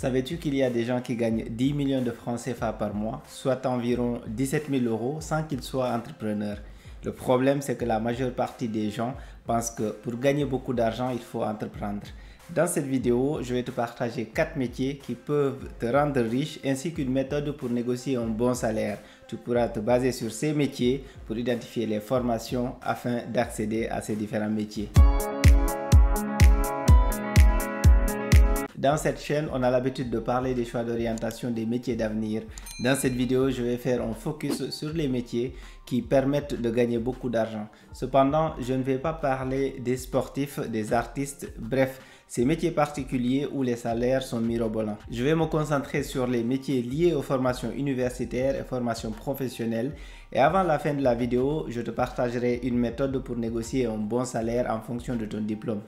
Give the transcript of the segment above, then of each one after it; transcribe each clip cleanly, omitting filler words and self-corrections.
Savais-tu qu'il y a des gens qui gagnent 10 millions de francs CFA par mois, soit environ 17 000 euros, sans qu'ils soient entrepreneurs? Le problème, c'est que la majeure partie des gens pensent que pour gagner beaucoup d'argent, il faut entreprendre. Dans cette vidéo, je vais te partager 4 métiers qui peuvent te rendre riche ainsi qu'une méthode pour négocier un bon salaire. Tu pourras te baser sur ces métiers pour identifier les formations afin d'accéder à ces différents métiers. Dans cette chaîne, on a l'habitude de parler des choix d'orientation des métiers d'avenir. Dans cette vidéo, je vais faire un focus sur les métiers qui permettent de gagner beaucoup d'argent. Cependant, je ne vais pas parler des sportifs, des artistes, bref, ces métiers particuliers où les salaires sont mirobolants. Je vais me concentrer sur les métiers liés aux formations universitaires et formations professionnelles. Et avant la fin de la vidéo, je te partagerai une méthode pour négocier un bon salaire en fonction de ton diplôme.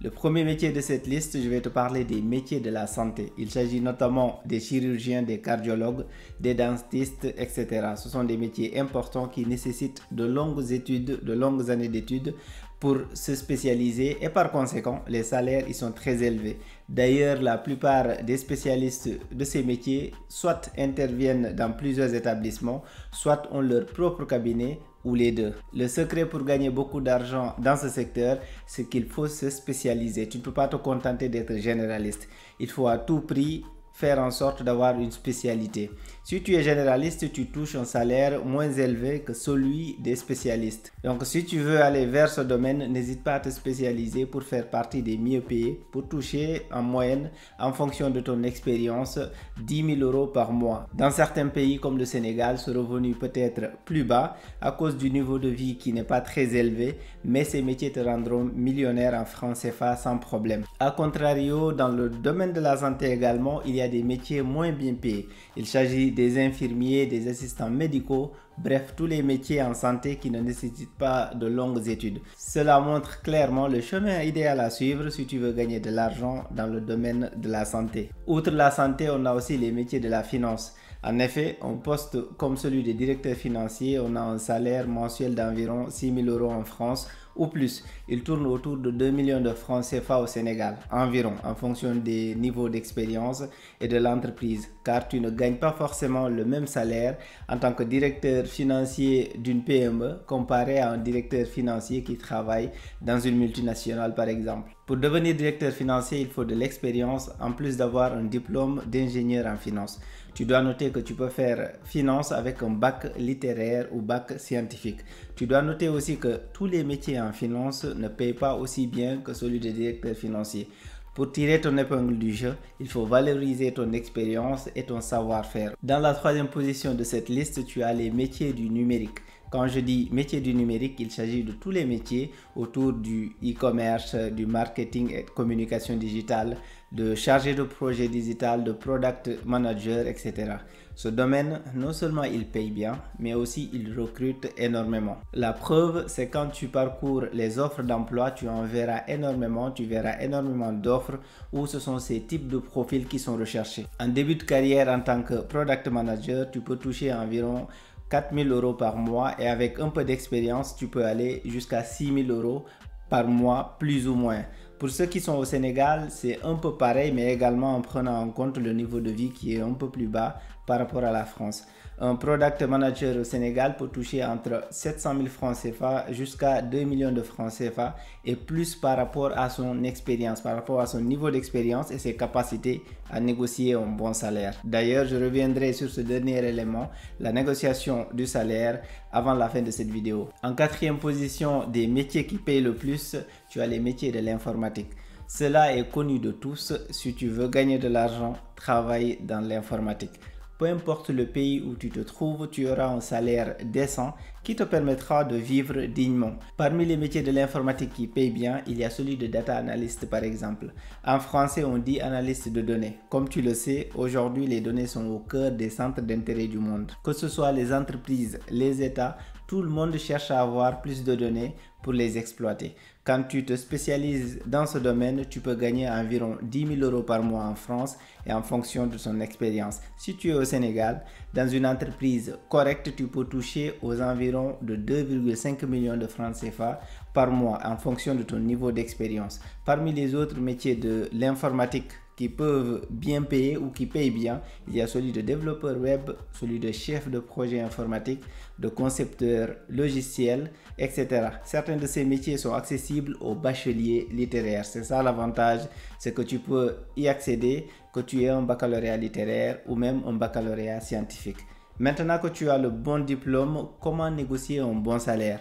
Le premier métier de cette liste, je vais te parler des métiers de la santé. Il s'agit notamment des chirurgiens, des cardiologues, des dentistes, etc. Ce sont des métiers importants qui nécessitent de longues études, de longues années d'études pour se spécialiser et par conséquent, les salaires ils sont très élevés. D'ailleurs, la plupart des spécialistes de ces métiers soit interviennent dans plusieurs établissements, soit ont leur propre cabinet, ou les deux. Le secret pour gagner beaucoup d'argent dans ce secteur, c'est qu'il faut se spécialiser. Tu ne peux pas te contenter d'être généraliste. Il faut à tout prix faire en sorte d'avoir une spécialité. Si tu es généraliste, tu touches un salaire moins élevé que celui des spécialistes. Donc si tu veux aller vers ce domaine, n'hésite pas à te spécialiser pour faire partie des mieux payés, pour toucher en moyenne, en fonction de ton expérience, 10 000 euros par mois. Dans certains pays comme le Sénégal, ce revenu peut être plus bas à cause du niveau de vie qui n'est pas très élevé, mais ces métiers te rendront millionnaire en francs CFA sans problème. A contrario, dans le domaine de la santé également, il y a des métiers moins bien payés. Il s'agit des infirmiers, des assistants médicaux, bref, tous les métiers en santé qui ne nécessitent pas de longues études. Cela montre clairement le chemin idéal à suivre si tu veux gagner de l'argent dans le domaine de la santé. Outre la santé, on a aussi les métiers de la finance. En effet, un poste comme celui de directeur financier, on a un salaire mensuel d'environ 6 000 euros en France ou plus. Il tourne autour de 2 millions de francs CFA au Sénégal, environ, en fonction des niveaux d'expérience et de l'entreprise, car tu ne gagnes pas forcément le même salaire en tant que directeur financier d'une PME comparé à un directeur financier qui travaille dans une multinationale par exemple. Pour devenir directeur financier, il faut de l'expérience en plus d'avoir un diplôme d'ingénieur en finance. Tu dois noter que tu peux faire finance avec un bac littéraire ou bac scientifique. Tu dois noter aussi que tous les métiers en finance ne payent pas aussi bien que celui de directeur financier. Pour tirer ton épingle du jeu, il faut valoriser ton expérience et ton savoir-faire. Dans la troisième position de cette liste, tu as les métiers du numérique. Quand je dis métier du numérique, il s'agit de tous les métiers autour du e-commerce, du marketing et communication digitale, de chargé de projet digital, de product manager, etc. Ce domaine, non seulement il paye bien, mais aussi il recrute énormément. La preuve, c'est quand tu parcours les offres d'emploi, tu en verras énormément, tu verras énormément d'offres où ce sont ces types de profils qui sont recherchés. En début de carrière en tant que product manager, tu peux toucher environ 4 000 euros par mois et avec un peu d'expérience, tu peux aller jusqu'à 6 000 euros par mois, plus ou moins. Pour ceux qui sont au Sénégal, c'est un peu pareil, mais également en prenant en compte le niveau de vie qui est un peu plus bas par rapport à la France. Un product manager au Sénégal peut toucher entre 700 000 francs CFA jusqu'à 2 millions de francs CFA et plus par rapport à son expérience, par rapport à son niveau d'expérience et ses capacités à négocier un bon salaire. D'ailleurs, je reviendrai sur ce dernier élément, la négociation du salaire, avant la fin de cette vidéo. En quatrième position des métiers qui payent le plus, tu as les métiers de l'informatique. Cela est connu de tous. Si tu veux gagner de l'argent, travaille dans l'informatique. Peu importe le pays où tu te trouves, tu auras un salaire décent qui te permettra de vivre dignement. Parmi les métiers de l'informatique qui payent bien, il y a celui de data analyst par exemple. En français, on dit analyste de données. Comme tu le sais, aujourd'hui, les données sont au cœur des centres d'intérêt du monde. Que ce soit les entreprises, les États, tout le monde cherche à avoir plus de données pour les exploiter. Quand tu te spécialises dans ce domaine, tu peux gagner environ 10 000 euros par mois en France et en fonction de son expérience. Si tu es au Sénégal, Dans une entreprise correcte, tu peux toucher aux environs de 2,5 millions de francs CFA par mois en fonction de ton niveau d'expérience. Parmi les autres métiers de l'informatique qui peuvent bien payer ou qui payent bien, il y a celui de développeur web, celui de chef de projet informatique, de concepteur logiciel, etc. Certains de ces métiers sont accessibles aux bacheliers littéraires. C'est ça l'avantage, c'est que tu peux y accéder, que tu aies un baccalauréat littéraire ou même un baccalauréat scientifique. Maintenant que tu as le bon diplôme, comment négocier un bon salaire?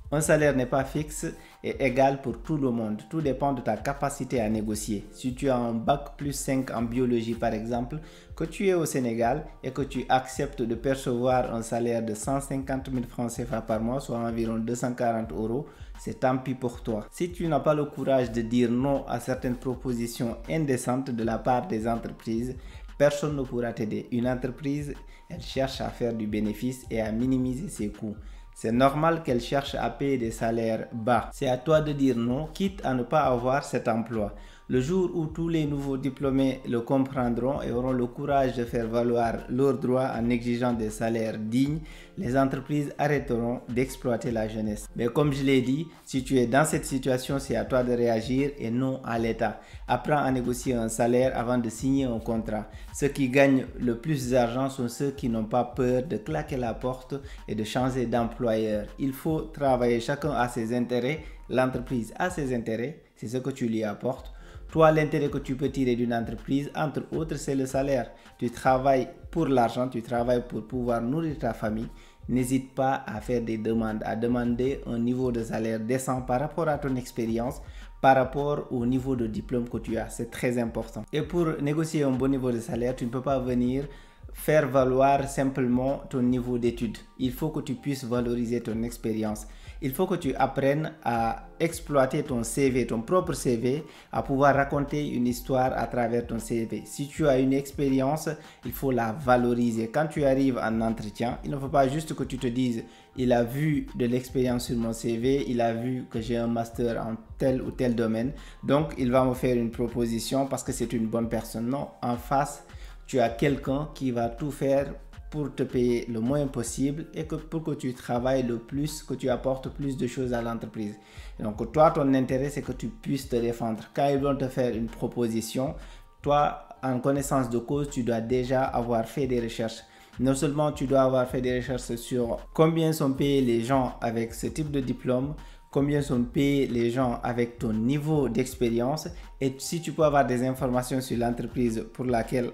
Un salaire n'est pas fixe et égal pour tout le monde. Tout dépend de ta capacité à négocier. Si tu as un bac plus 5 en biologie par exemple, que tu es au Sénégal et que tu acceptes de percevoir un salaire de 150 000 francs CFA par mois, soit environ 240 €, c'est tant pis pour toi. Si tu n'as pas le courage de dire non à certaines propositions indécentes de la part des entreprises, personne ne pourra t'aider. Une entreprise, elle cherche à faire du bénéfice et à minimiser ses coûts. C'est normal qu'elle cherche à payer des salaires bas. C'est à toi de dire non, quitte à ne pas avoir cet emploi. Le jour où tous les nouveaux diplômés le comprendront et auront le courage de faire valoir leurs droits en exigeant des salaires dignes, les entreprises arrêteront d'exploiter la jeunesse. Mais comme je l'ai dit, si tu es dans cette situation, c'est à toi de réagir et non à l'État. Apprends à négocier un salaire avant de signer un contrat. Ceux qui gagnent le plus d'argent sont ceux qui n'ont pas peur de claquer la porte et de changer d'employeur. Il faut travailler, chacun a ses intérêts, l'entreprise a ses intérêts, c'est ce que tu lui apportes. Toi, l'intérêt que tu peux tirer d'une entreprise, entre autres, c'est le salaire. Tu travailles pour l'argent, tu travailles pour pouvoir nourrir ta famille. N'hésite pas à faire des demandes, à demander un niveau de salaire décent par rapport à ton expérience, par rapport au niveau de diplôme que tu as. C'est très important. Et pour négocier un bon niveau de salaire, tu ne peux pas venir faire valoir simplement ton niveau d'études. Il faut que tu puisses valoriser ton expérience. Il faut que tu apprennes à exploiter ton CV, ton propre CV, à pouvoir raconter une histoire à travers ton CV. Si tu as une expérience, il faut la valoriser. Quand tu arrives en entretien, il ne faut pas juste que tu te dises « il a vu de l'expérience sur mon CV, il a vu que j'ai un master en tel ou tel domaine, donc il va me faire une proposition parce que c'est une bonne personne ». Non, en face, tu as quelqu'un qui va tout faire pour te payer le moins possible et pour que tu travailles le plus, que tu apportes plus de choses à l'entreprise. Donc toi, ton intérêt, c'est que tu puisses te défendre. Quand ils vont te faire une proposition, toi, en connaissance de cause, tu dois déjà avoir fait des recherches. Non seulement tu dois avoir fait des recherches sur combien sont payés les gens avec ce type de diplôme, combien sont payés les gens avec ton niveau d'expérience, et si tu peux avoir des informations sur l'entreprise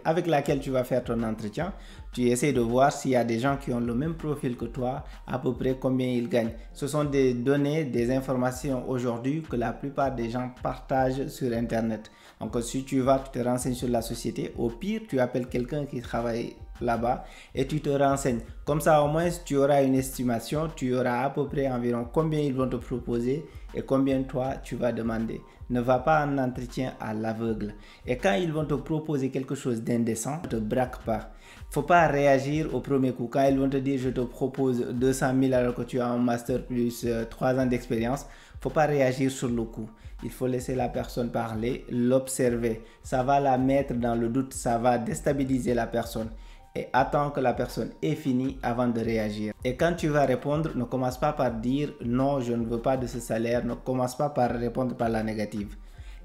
avec laquelle tu vas faire ton entretien, tu essaies de voir s'il y a des gens qui ont le même profil que toi, à peu près combien ils gagnent. Ce sont des données, des informations aujourd'hui que la plupart des gens partagent sur Internet. Donc si tu vas, tu te renseignes sur la société, au pire, tu appelles quelqu'un qui travaille là-bas et tu te renseignes. Comme ça, au moins, tu auras une estimation, tu auras à peu près environ combien ils vont te proposer et combien toi, tu vas demander. Ne va pas en entretien à l'aveugle. Et quand ils vont te proposer quelque chose d'indécent, ne te braque pas. Il ne faut pas réagir au premier coup. Quand ils vont te dire je te propose 200 000 alors que tu as un master plus 3 ans d'expérience, il ne faut pas réagir sur le coup. Il faut laisser la personne parler, l'observer. Ça va la mettre dans le doute, ça va déstabiliser la personne. Et attends que la personne ait fini avant de réagir. Et quand tu vas répondre, ne commence pas par dire non, je ne veux pas de ce salaire. Ne commence pas par répondre par la négative.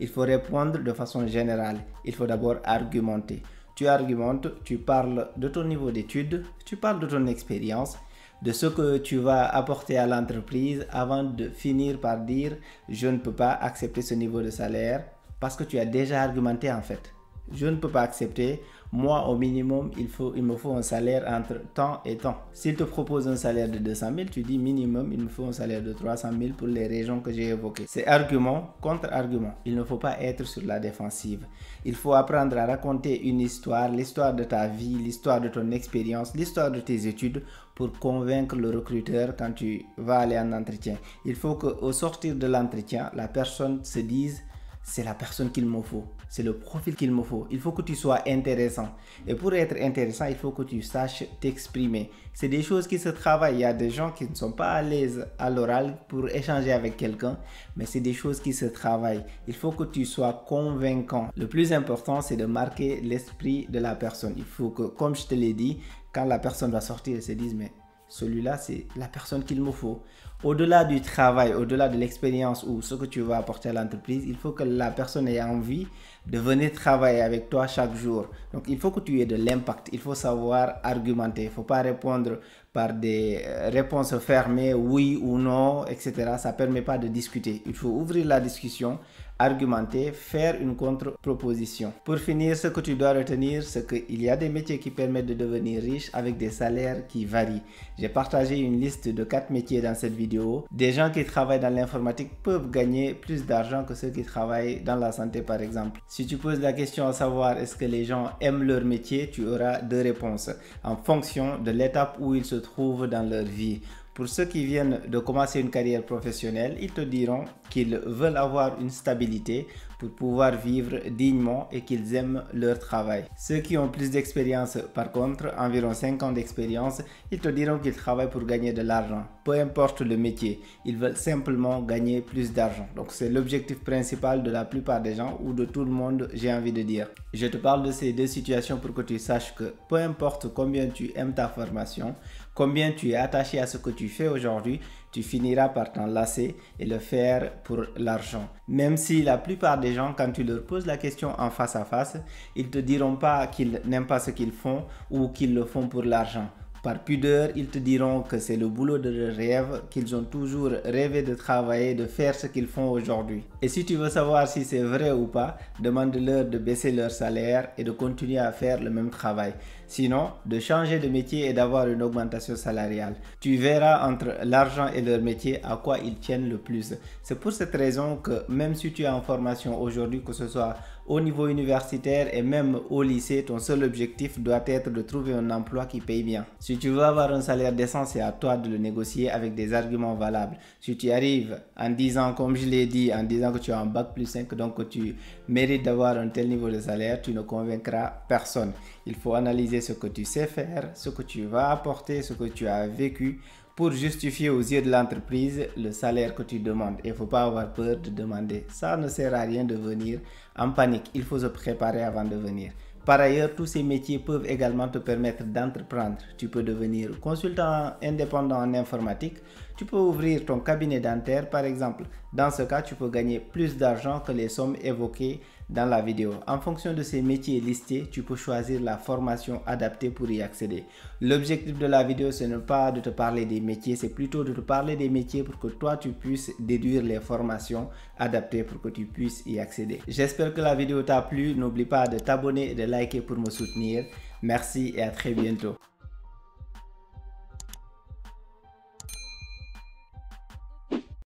Il faut répondre de façon générale. Il faut d'abord argumenter. Tu argumentes, tu parles de ton niveau d'études, tu parles de ton expérience, de ce que tu vas apporter à l'entreprise avant de finir par dire je ne peux pas accepter ce niveau de salaire parce que tu as déjà argumenté en fait. Je ne peux pas accepter. Moi, au minimum, il me faut un salaire entre tant et tant. S'il te propose un salaire de 200 000, tu dis minimum, il me faut un salaire de 300 000 pour les raisons que j'ai évoquées. C'est argument contre argument. Il ne faut pas être sur la défensive. Il faut apprendre à raconter une histoire, l'histoire de ta vie, l'histoire de ton expérience, l'histoire de tes études pour convaincre le recruteur quand tu vas aller en entretien. Il faut qu'au sortir de l'entretien, la personne se dise c'est la personne qu'il me faut, c'est le profil qu'il me faut. Il faut que tu sois intéressant. Et pour être intéressant, il faut que tu saches t'exprimer. C'est des choses qui se travaillent. Il y a des gens qui ne sont pas à l'aise à l'oral pour échanger avec quelqu'un, mais c'est des choses qui se travaillent. Il faut que tu sois convaincant. Le plus important, c'est de marquer l'esprit de la personne. Il faut que, comme je te l'ai dit, quand la personne va sortir, elle se dise, mais celui-là, c'est la personne qu'il me faut. Au-delà du travail, au-delà de l'expérience ou ce que tu vas apporter à l'entreprise, il faut que la personne ait envie de venir travailler avec toi chaque jour. Donc, il faut que tu aies de l'impact. Il faut savoir argumenter. Il ne faut pas répondre par des réponses fermées, oui ou non, etc. Ça ne permet pas de discuter. Il faut ouvrir la discussion, argumenter, faire une contre-proposition. Pour finir, ce que tu dois retenir, c'est qu'il y a des métiers qui permettent de devenir riche avec des salaires qui varient. J'ai partagé une liste de 4 métiers dans cette vidéo. Des gens qui travaillent dans l'informatique peuvent gagner plus d'argent que ceux qui travaillent dans la santé, par exemple. Si tu poses la question à savoir est-ce que les gens aiment leur métier, tu auras 2 réponses en fonction de l'étape où ils se trouvent dans leur vie. Pour ceux qui viennent de commencer une carrière professionnelle, ils te diront qu'ils veulent avoir une stabilité pour pouvoir vivre dignement et qu'ils aiment leur travail. Ceux qui ont plus d'expérience, par contre, environ 5 ans d'expérience, ils te diront qu'ils travaillent pour gagner de l'argent. Peu importe le métier, ils veulent simplement gagner plus d'argent. Donc c'est l'objectif principal de la plupart des gens ou de tout le monde, j'ai envie de dire. Je te parle de ces 2 situations pour que tu saches que peu importe combien tu aimes ta formation, combien tu es attaché à ce que tu fais aujourd'hui, tu finiras par t'en lasser et le faire pour l'argent. Même si la plupart des gens, quand tu leur poses la question en face à face, ils ne te diront pas qu'ils n'aiment pas ce qu'ils font ou qu'ils le font pour l'argent. Par pudeur, ils te diront que c'est le boulot de leur rêve, qu'ils ont toujours rêvé de travailler, de faire ce qu'ils font aujourd'hui. Et si tu veux savoir si c'est vrai ou pas, demande-leur de baisser leur salaire et de continuer à faire le même travail. Sinon, de changer de métier et d'avoir une augmentation salariale. Tu verras entre l'argent et leur métier à quoi ils tiennent le plus. C'est pour cette raison que même si tu es en formation aujourd'hui, que ce soit au niveau universitaire et même au lycée, ton seul objectif doit être de trouver un emploi qui paye bien. Si tu veux avoir un salaire décent, c'est à toi de le négocier avec des arguments valables. Si tu arrives en disant, comme je l'ai dit, en disant que tu as un bac plus 5, donc que tu mérites d'avoir un tel niveau de salaire, tu ne convaincras personne. Il faut analyser ce que tu sais faire, ce que tu vas apporter, ce que tu as vécu pour justifier aux yeux de l'entreprise le salaire que tu demandes. Il ne faut pas avoir peur de demander. Ça ne sert à rien de venir en panique. Il faut se préparer avant de venir. Par ailleurs, tous ces métiers peuvent également te permettre d'entreprendre. Tu peux devenir consultant indépendant en informatique. Tu peux ouvrir ton cabinet dentaire, par exemple. Dans ce cas, tu peux gagner plus d'argent que les sommes évoquées dans la vidéo. En fonction de ces métiers listés, tu peux choisir la formation adaptée pour y accéder. L'objectif de la vidéo, ce n'est pas de te parler des métiers, c'est plutôt de te parler des métiers pour que toi, tu puisses déduire les formations adaptées pour que tu puisses y accéder. J'espère que la vidéo t'a plu. N'oublie pas de t'abonner et de liker pour me soutenir. Merci et à très bientôt.